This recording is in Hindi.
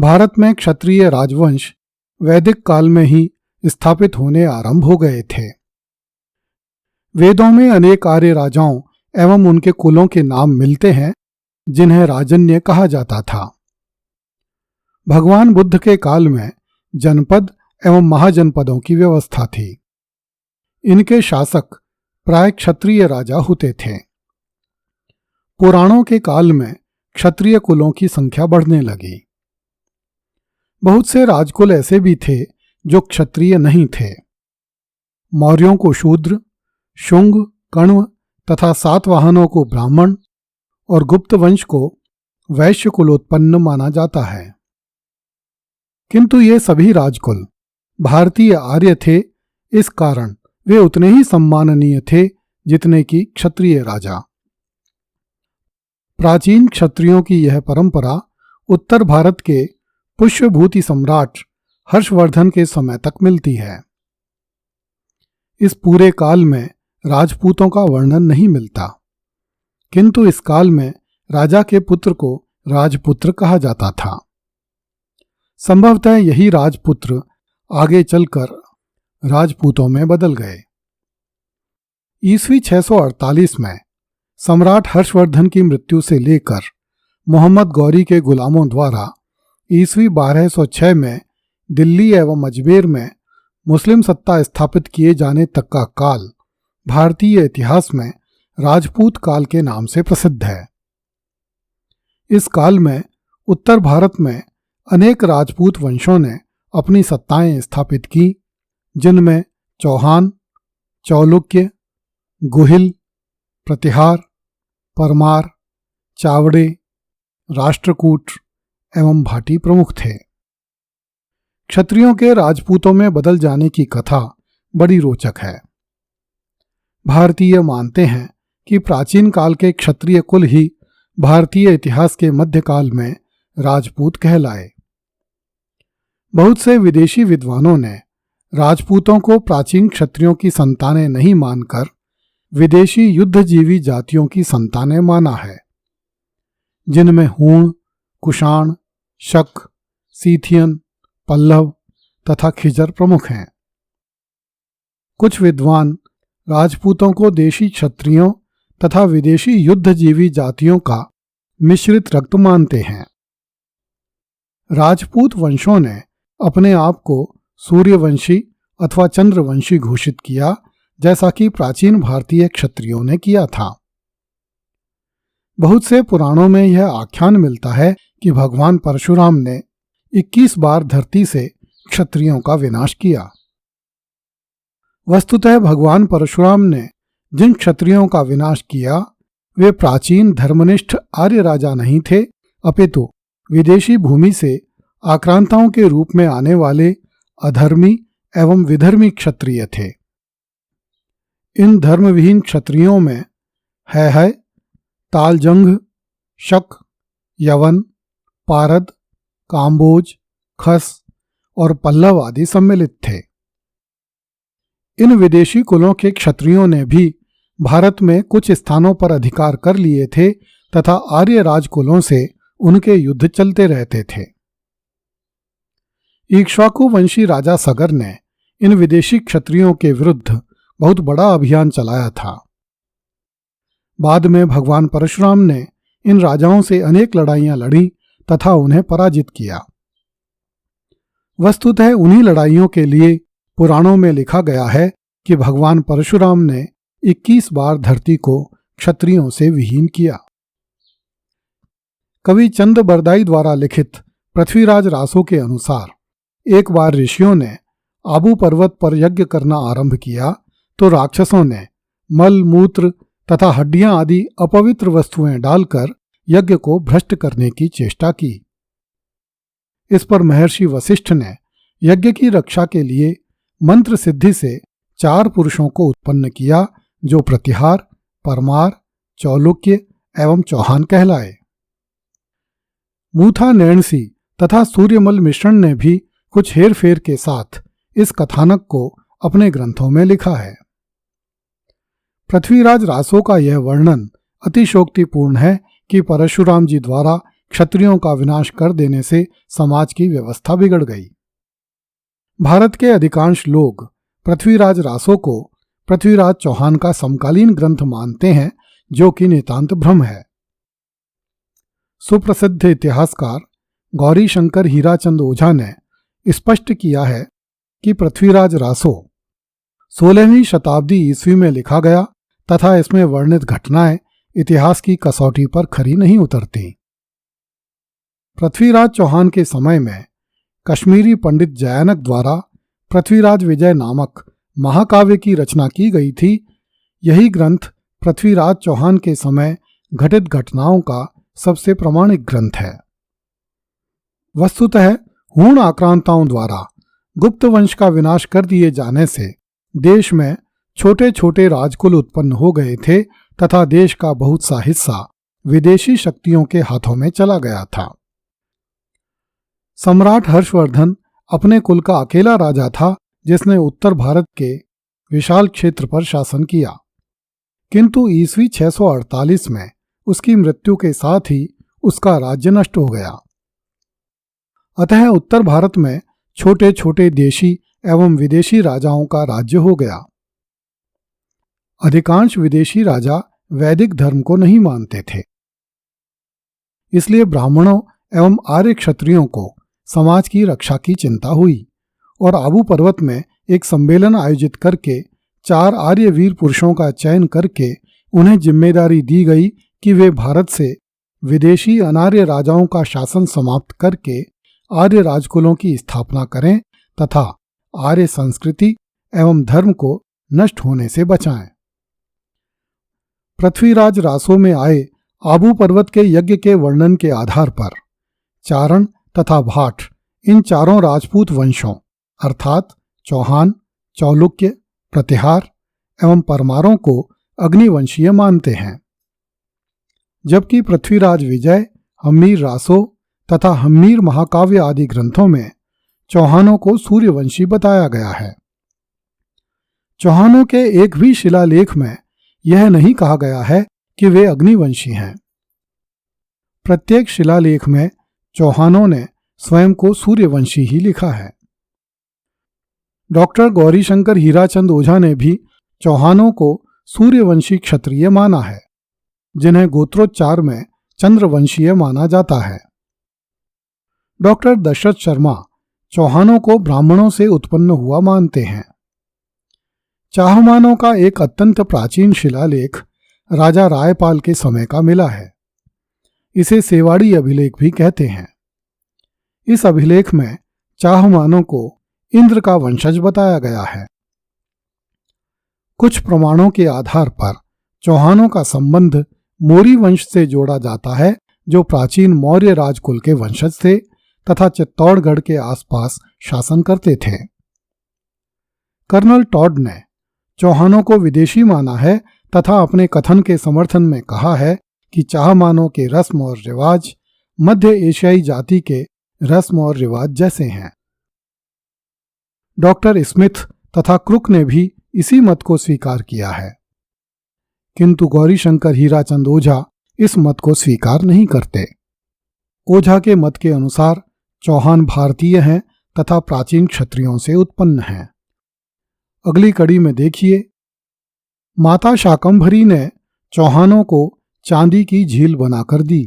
भारत में क्षत्रिय राजवंश वैदिक काल में ही स्थापित होने आरंभ हो गए थे। वेदों में अनेक आर्य राजाओं एवं उनके कुलों के नाम मिलते हैं जिन्हें राजन्य कहा जाता था। भगवान बुद्ध के काल में जनपद एवं महाजनपदों की व्यवस्था थी। इनके शासक प्राय क्षत्रिय राजा होते थे। पुराणों के काल में क्षत्रिय कुलों की संख्या बढ़ने लगी। बहुत से राजकुल ऐसे भी थे जो क्षत्रिय नहीं थे। मौर्यों को शूद्र, शुंग, कण्व तथा सातवाहनों को ब्राह्मण और गुप्त वंश को वैश्य कुलोत्पन्न माना जाता है। किंतु ये सभी राजकुल भारतीय आर्य थे, इस कारण वे उतने ही सम्माननीय थे जितने कि क्षत्रिय राजा। प्राचीन क्षत्रियों की यह परंपरा उत्तर भारत के पुष्यभूति सम्राट हर्षवर्धन के समय तक मिलती है। इस पूरे काल में राजपूतों का वर्णन नहीं मिलता, किंतु इस काल में राजा के पुत्र को राजपुत्र कहा जाता था। संभवतः यही राजपुत्र आगे चलकर राजपूतों में बदल गए। ईस्वी 648 में सम्राट हर्षवर्धन की मृत्यु से लेकर मोहम्मद गौरी के गुलामों द्वारा ईस्वी 1206 में दिल्ली एवं अजमेर में मुस्लिम सत्ता स्थापित किए जाने तक का काल भारतीय इतिहास में राजपूत काल के नाम से प्रसिद्ध है। इस काल में उत्तर भारत में अनेक राजपूत वंशों ने अपनी सत्ताएं स्थापित की, जिनमें चौहान, चालुक्य, गुहिल, प्रतिहार, परमार, चावड़े, राष्ट्रकूट एवं भाटी प्रमुख थे। क्षत्रियों के राजपूतों में बदल जाने की कथा बड़ी रोचक है। भारतीय मानते हैं कि प्राचीन काल के क्षत्रिय कुल ही भारतीय इतिहास के मध्यकाल में राजपूत कहलाए। बहुत से विदेशी विद्वानों ने राजपूतों को प्राचीन क्षत्रियों की संतानें नहीं मानकर विदेशी युद्धजीवी जातियों की संतानें माना है, जिनमें हूण, कुषाण, शक, सीथियन, पल्लव तथा खिजर प्रमुख हैं। कुछ विद्वान राजपूतों को देशी क्षत्रियों तथा विदेशी युद्धजीवी जातियों का मिश्रित रक्त मानते हैं। राजपूत वंशों ने अपने आप को सूर्यवंशी अथवा चंद्रवंशी घोषित किया, जैसा कि प्राचीन भारतीय क्षत्रियों ने किया था। बहुत से पुराणों में यह आख्यान मिलता है कि भगवान परशुराम ने 21 बार धरती से क्षत्रियों का विनाश किया। वस्तुतः भगवान परशुराम ने जिन क्षत्रियों का विनाश किया वे प्राचीन धर्मनिष्ठ आर्य राजा नहीं थे, अपितु विदेशी भूमि से आक्रांताओं के रूप में आने वाले अधर्मी एवं विधर्मी क्षत्रिय थे। इन धर्मविहीन क्षत्रियों में है तालजंग, शक, यवन, पारद, काम्बोज, खस और पल्लव आदि सम्मिलित थे। इन विदेशी कुलों के क्षत्रियों ने भी भारत में कुछ स्थानों पर अधिकार कर लिए थे तथा आर्य राजकुलों से उनके युद्ध चलते रहते थे। इक्ष्वाकु वंशी राजा सगर ने इन विदेशी क्षत्रियों के विरुद्ध बहुत बड़ा अभियान चलाया था। बाद में भगवान परशुराम ने इन राजाओं से अनेक लड़ाइयां लड़ी तथा उन्हें पराजित किया। वस्तुतः उन्हीं लड़ाइयों के लिए पुराणों में लिखा गया है कि भगवान परशुराम ने 21 बार धरती को क्षत्रियों से विहीन किया। कवि चंद बरदाई द्वारा लिखित पृथ्वीराज रासो के अनुसार एक बार ऋषियों ने आबू पर्वत पर यज्ञ करना आरंभ किया तो राक्षसों ने मल, मूत्र तथा हड्डियां आदि अपवित्र वस्तुएं डालकर यज्ञ को भ्रष्ट करने की चेष्टा की। इस पर महर्षि वशिष्ठ ने यज्ञ की रक्षा के लिए मंत्र सिद्धि से 4 पुरुषों को उत्पन्न किया जो प्रतिहार, परमार, चालुक्य एवं चौहान कहलाए। मूथा नैणसी तथा सूर्यमल मिश्रण ने भी कुछ हेरफेर के साथ इस कथानक को अपने ग्रंथों में लिखा है। पृथ्वीराज रासो का यह वर्णन अतिशोक्तिपूर्ण है कि परशुराम जी द्वारा क्षत्रियों का विनाश कर देने से समाज की व्यवस्था बिगड़ गई। भारत के अधिकांश लोग पृथ्वीराज रासो को पृथ्वीराज चौहान का समकालीन ग्रंथ मानते हैं, जो कि नितांत भ्रम है। सुप्रसिद्ध इतिहासकार गौरी शंकर हीराचंद ओझा ने स्पष्ट किया है कि पृथ्वीराज रासो 16वीं शताब्दी ईस्वी में लिखा गया तथा इसमें वर्णित घटनाएं इतिहास की कसौटी पर खरी नहीं उतरती। पृथ्वीराज चौहान के समय में कश्मीरी पंडित जयानक द्वारा पृथ्वीराज विजय नामक महाकाव्य की रचना की गई थी। यही ग्रंथ पृथ्वीराज चौहान के समय घटित घटनाओं का सबसे प्रामाणिक ग्रंथ है। वस्तुतः हूण आक्रांताओं द्वारा गुप्त वंश का विनाश कर दिए जाने से देश में छोटे छोटे राजकुल उत्पन्न हो गए थे तथा देश का बहुत सा हिस्सा विदेशी शक्तियों के हाथों में चला गया था। सम्राट हर्षवर्धन अपने कुल का अकेला राजा था जिसने उत्तर भारत के विशाल क्षेत्र पर शासन किया, किंतु ईस्वी 648 में उसकी मृत्यु के साथ ही उसका राज्य नष्ट हो गया। अतः उत्तर भारत में छोटे छोटे देशी एवं विदेशी राजाओं का राज्य हो गया। अधिकांश विदेशी राजा वैदिक धर्म को नहीं मानते थे, इसलिए ब्राह्मणों एवं आर्य क्षत्रियों को समाज की रक्षा की चिंता हुई और आबू पर्वत में एक सम्मेलन आयोजित करके 4 आर्य वीर पुरुषों का चयन करके उन्हें जिम्मेदारी दी गई कि वे भारत से विदेशी अनार्य राजाओं का शासन समाप्त करके आर्य राजकुलों की स्थापना करें तथा आर्य संस्कृति एवं धर्म को नष्ट होने से बचाएं। पृथ्वीराज रासो में आए आबू पर्वत के यज्ञ के वर्णन के आधार पर चारण तथा भाट इन चारों राजपूत वंशों अर्थात चौहान, चौलुक्य, प्रतिहार एवं परमारों को अग्निवंशीय मानते हैं, जबकि पृथ्वीराज विजय, हम्मीर रासो तथा हम्मीर महाकाव्य आदि ग्रंथों में चौहानों को सूर्यवंशी बताया गया है। चौहानों के एक भी शिलालेख में यह नहीं कहा गया है कि वे अग्निवंशी हैं। प्रत्येक शिलालेख में चौहानों ने स्वयं को सूर्यवंशी ही लिखा है। डॉक्टर गौरीशंकर हीराचंद ओझा ने भी चौहानों को सूर्यवंशी क्षत्रिय माना है, जिन्हें गोत्रोच्चार में चंद्रवंशीय माना जाता है। डॉक्टर दशरथ शर्मा चौहानों को ब्राह्मणों से उत्पन्न हुआ मानते हैं। चाहमानों का एक अत्यंत प्राचीन शिलालेख राजा रायपाल के समय का मिला है। इसे सेवाड़ी अभिलेख भी कहते हैं। इस अभिलेख में चाहमानों को इंद्र का वंशज बताया गया है। कुछ प्रमाणों के आधार पर चौहानों का संबंध मौर्य वंश से जोड़ा जाता है, जो प्राचीन मौर्य राजकुल के वंशज थे तथा चित्तौड़गढ़ के आसपास शासन करते थे। कर्नल टॉड ने चौहानों को विदेशी माना है तथा अपने कथन के समर्थन में कहा है कि चाहमानों के रस्म और रिवाज मध्य एशियाई जाति के रस्म और रिवाज जैसे हैं। डॉक्टर स्मिथ तथा क्रुक ने भी इसी मत को स्वीकार किया है, किंतु गौरीशंकर हीराचंद ओझा इस मत को स्वीकार नहीं करते। ओझा के मत के अनुसार चौहान भारतीय हैं तथा प्राचीन क्षत्रियों से उत्पन्न हैं। अगली कड़ी में देखिए, माता शाकंभरी ने चौहानों को चांदी की झील बनाकर दी।